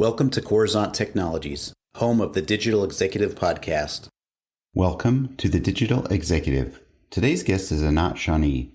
Welcome to Coruzant Technologies, home of the Digital Executive Podcast. Welcome to the Digital Executive. Today's guest is Anat Shani.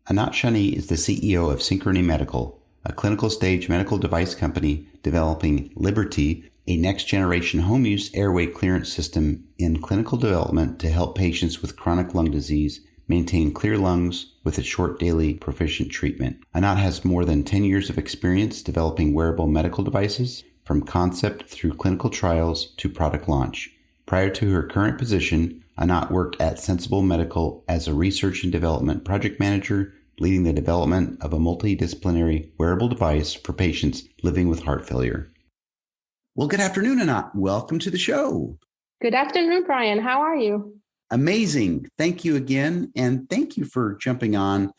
Anat Shani is the CEO of Synchrony Medical, a clinical stage medical device company developing LibAirty, a next-generation home-use airway clearance system in clinical development to help patients with chronic lung disease maintain clear lungs with a short daily proficient treatment. Anat has more than 10 years of experience developing wearable medical devices, from concept through clinical trials to product launch. Prior to her current position, Anat worked at Sensible Medical as a research and development project manager, leading the development of a multidisciplinary wearable device for patients living with heart failure. Well, good afternoon, Anat. Welcome to the show. Good afternoon, Brian. How are you? Amazing. Thank you again. And thank you for jumping on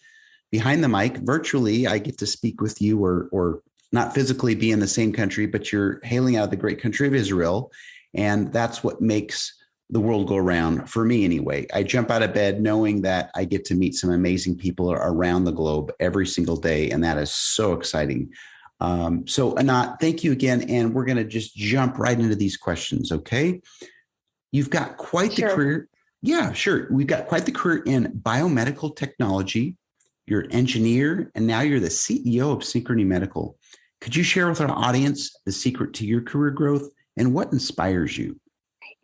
behind the mic. Virtually, I get to speak with you or not physically be in the same country, but you're hailing out of the great country of Israel. And that's what makes the world go around for me anyway. I jump out of bed knowing that I get to meet some amazing people around the globe every single day. And that is so exciting. So Anat, thank you again. And we're going to just jump right into these questions. Okay. You've got quite the career. Yeah, sure. We've got quite the career in biomedical technology. You're an engineer, and now you're the CEO of Synchrony Medical. Could you share with our audience the secret to your career growth and what inspires you?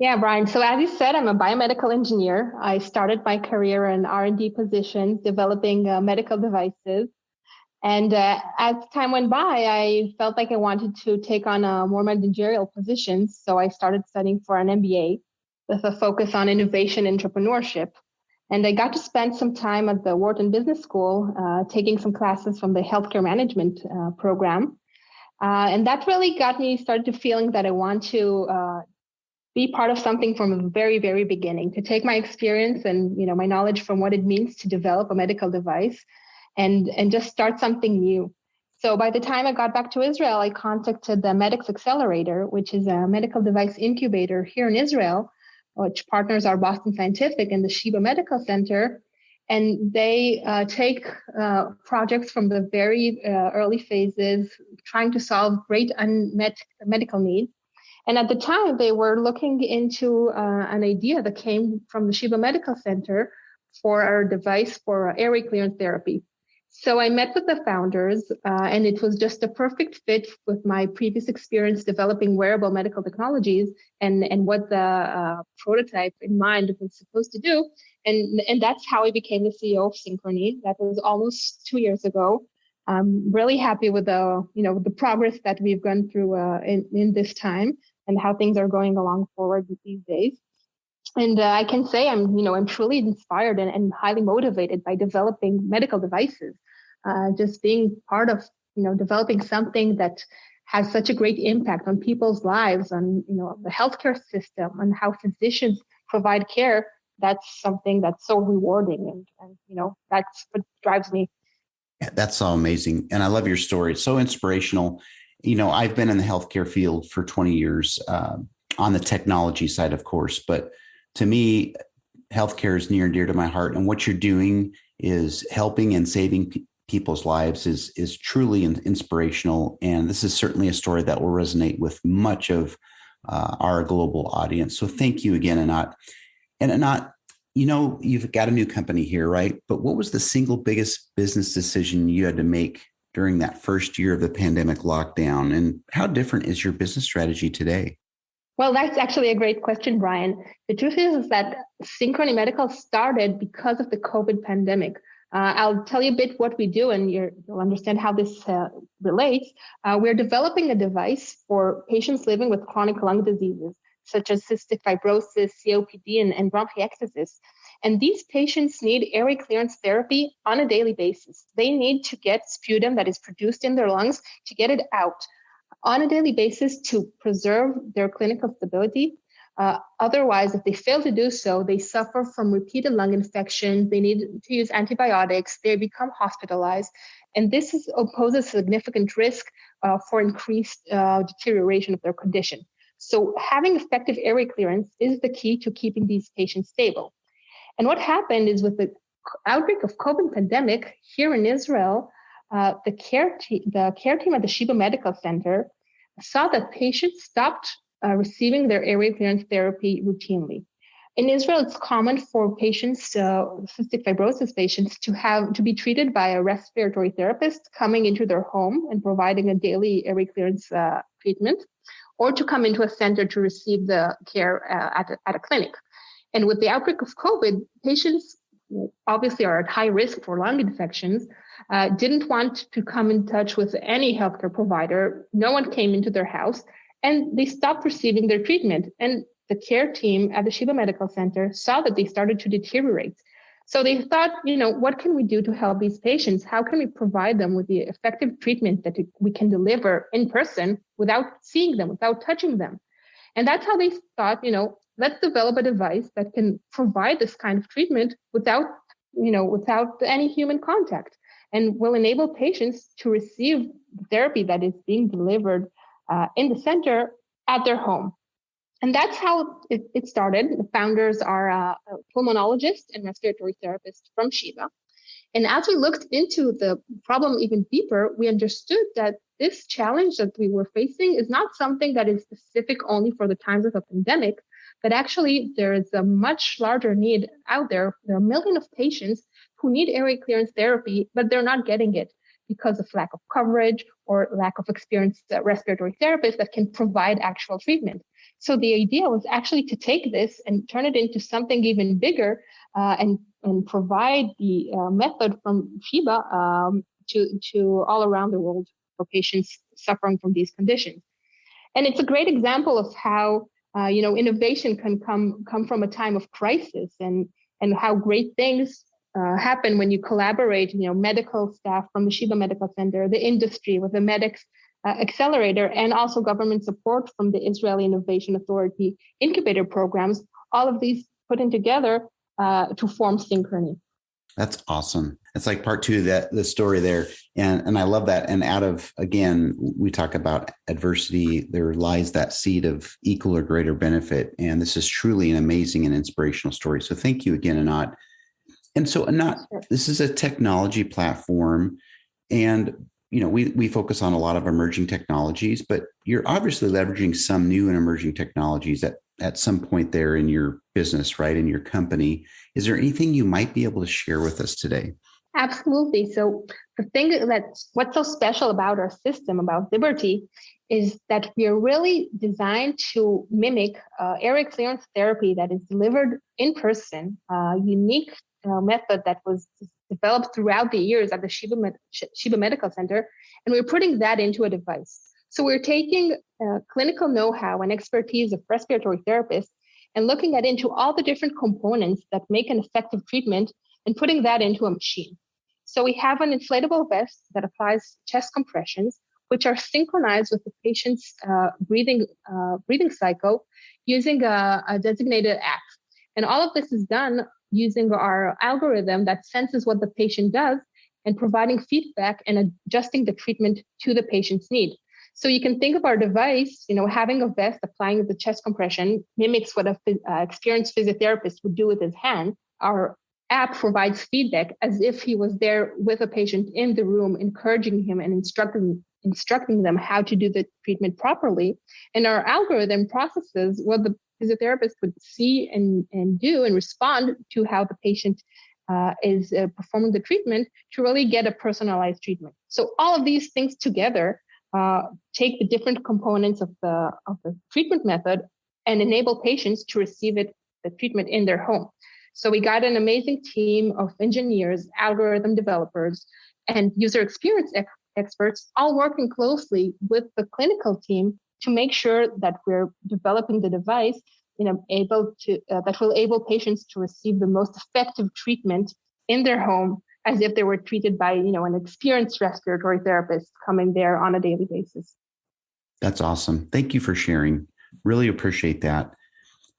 Yeah, Brian. So as you said, I'm a biomedical engineer. I started my career in R&D positions, developing medical devices. And as time went by, I felt like I wanted to take on more managerial positions. So I started studying for an MBA with a focus on innovation and entrepreneurship. And I got to spend some time at the Wharton Business School, taking some classes from the healthcare management program. And that really got me started to feeling that I want to be part of something from the very, very beginning, to take my experience and my knowledge from what it means to develop a medical device and just start something new. So by the time I got back to Israel, I contacted the Medics Accelerator, which is a medical device incubator here in Israel, which partners are Boston Scientific and the Sheba Medical Center. And they take projects from the very early phases, trying to solve great unmet medical needs. And at the time, they were looking into an idea that came from the Sheba Medical Center for our device for airway clearance therapy. So I met with the founders, and it was just a perfect fit with my previous experience developing wearable medical technologies and what the prototype in mind was supposed to do. And that's how I became the CEO of Synchrony. That was almost 2 years ago. I'm really happy with the progress that we've gone through in this time and how things are going along forward these days. And I can say I'm truly inspired and highly motivated by developing medical devices. Just being part of developing something that has such a great impact on people's lives, on the healthcare system, and how physicians provide care. That's something that's so rewarding, and that's what drives me. Yeah, that's so amazing, and I love your story. It's so inspirational. I've been in the healthcare field for 20 years on the technology side, of course, but to me, healthcare is near and dear to my heart. And what you're doing is helping and saving people's lives is truly inspirational. And this is certainly a story that will resonate with much of our global audience. So thank you again, Anat. And Anat, you've got a new company here, right? But what was the single biggest business decision you had to make during that first year of the pandemic lockdown? And how different is your business strategy today? Well, that's actually a great question, Brian. The truth is that Synchrony Medical started because of the COVID pandemic. I'll tell you a bit what we do, and you'll understand how this relates. We're developing a device for patients living with chronic lung diseases, such as cystic fibrosis, COPD, and bronchiectasis. And these patients need airway clearance therapy on a daily basis. They need to get sputum that is produced in their lungs to get it out on a daily basis to preserve their clinical stability. Otherwise, if they fail to do so, they suffer from repeated lung infections. They need to use antibiotics. They become hospitalized. And this poses significant risk for increased deterioration of their condition. So having effective airway clearance is the key to keeping these patients stable. And what happened is with the outbreak of COVID pandemic here in Israel, the care team at the Sheba Medical Center saw that patients stopped receiving their airway clearance therapy routinely. In Israel, it's common for patients, cystic fibrosis patients, to be treated by a respiratory therapist coming into their home and providing a daily airway clearance treatment, or to come into a center to receive the care at a clinic. And with the outbreak of COVID, patients obviously are at high risk for lung infections, didn't want to come in touch with any healthcare provider. No one came into their house, and they stopped receiving their treatment. And the care team at the Sheba Medical Center saw that they started to deteriorate. So they thought, what can we do to help these patients? How can we provide them with the effective treatment that we can deliver in person without seeing them, without touching them? And that's how they thought, let's develop a device that can provide this kind of treatment without any human contact, and will enable patients to receive therapy that is being delivered in the center at their home. And that's how it started. The founders are a pulmonologist and respiratory therapist from Sheba. And as we looked into the problem even deeper, we understood that this challenge that we were facing is not something that is specific only for the times of a pandemic, but actually there is a much larger need out there. There are millions of patients who need airway clearance therapy, but they're not getting it because of lack of coverage or lack of experienced respiratory therapists that can provide actual treatment. So the idea was actually to take this and turn it into something even bigger and provide the method from Sheba to all around the world for patients suffering from these conditions. And it's a great example of how innovation can come from a time of crisis, and how great things happen when you collaborate. Medical staff from the Sheba Medical Center, the industry with the Medics Accelerator, and also government support from the Israeli Innovation Authority incubator programs. All of these put in together to form Synchrony. That's awesome. It's like part two of the story there. And I love that. And out of, again, we talk about adversity, there lies that seed of equal or greater benefit. And this is truly an amazing and inspirational story. So thank you again, Anat. And so Anat, this is a technology platform, and we focus on a lot of emerging technologies, but you're obviously leveraging some new and emerging technologies at some point there in your business, right? In your company. Is there anything you might be able to share with us today? Absolutely. So the thing what's so special about our system, about LibAirty, is that we are really designed to mimic airway clearance therapy that is delivered in person, unique method that was developed throughout the years at the Sheba Medical Center, and we're putting that into a device. So we're taking clinical know-how and expertise of respiratory therapists and looking into all the different components that make an effective treatment and putting that into a machine. So we have an inflatable vest that applies chest compressions, which are synchronized with the patient's breathing cycle using a designated app. And all of this is done using our algorithm that senses what the patient does and providing feedback and adjusting the treatment to the patient's need. So you can think of our device, having a vest applying the chest compression mimics what an experienced physiotherapist would do with his hand. Our app provides feedback as if he was there with a patient in the room, encouraging him and instructing them how to do the treatment properly. And our algorithm processes what the physiotherapist would see and do and respond to how the patient is performing the treatment to really get a personalized treatment. So all of these things together take the different components of the treatment method and enable patients to receive the treatment in their home. So we got an amazing team of engineers, algorithm developers, and user experience experts all working closely with the clinical team to make sure that we're developing the device that will enable patients to receive the most effective treatment in their home, as if they were treated by an experienced respiratory therapist coming there on a daily basis. That's awesome. Thank you for sharing. Really appreciate that.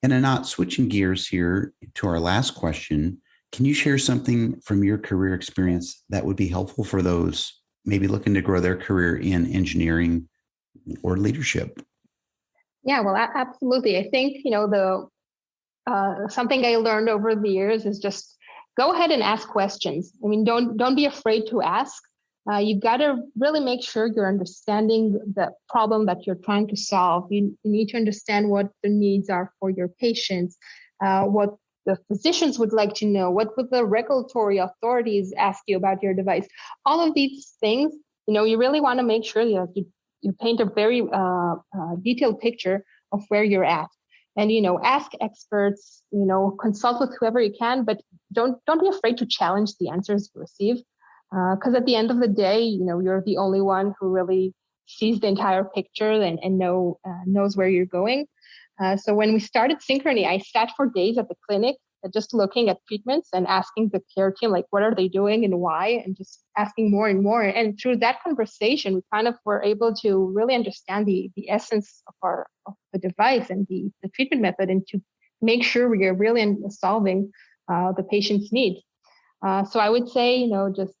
And Anat, switching gears here to our last question, can you share something from your career experience that would be helpful for those maybe looking to grow their career in engineering or leadership? Yeah, well, absolutely. I think, something I learned over the years is just go ahead and ask questions. I mean, don't be afraid to ask. You've got to really make sure you're understanding the problem that you're trying to solve. You need to understand what the needs are for your patients, what the physicians would like to know, what would the regulatory authorities ask you about your device. All of these things, you really want to make sure that you paint a very detailed picture of where you're at. And, ask experts, consult with whoever you can, but don't be afraid to challenge the answers you receive. Because at the end of the day, you're the only one who really sees the entire picture and knows where you're going. So when we started Synchrony, I sat for days at the clinic just looking at treatments and asking the care team, like, what are they doing and why? And just asking more and more. And through that conversation, we kind of were able to really understand the essence of the device and the treatment method, and to make sure we are really solving the patient's needs. So I would say, just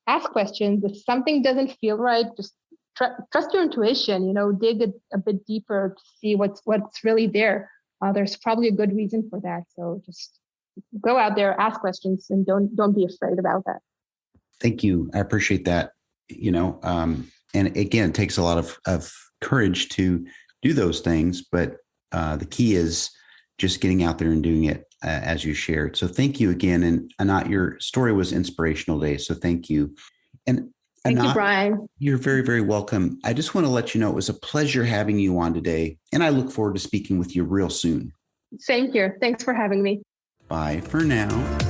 ask questions. If something doesn't feel right, just trust your intuition, dig a bit deeper to see what's really there. There's probably a good reason for that. So just go out there, ask questions, and don't be afraid about that. Thank you. I appreciate that. And again, it takes a lot of courage to do those things, but the key is just getting out there and doing it as you shared. So thank you again. And Anat, your story was inspirational today. So thank you. And Thank Anat, you, Brian. You're very, very welcome. I just want to let you know it was a pleasure having you on today, and I look forward to speaking with you real soon. Same here. Thanks for having me. Bye for now.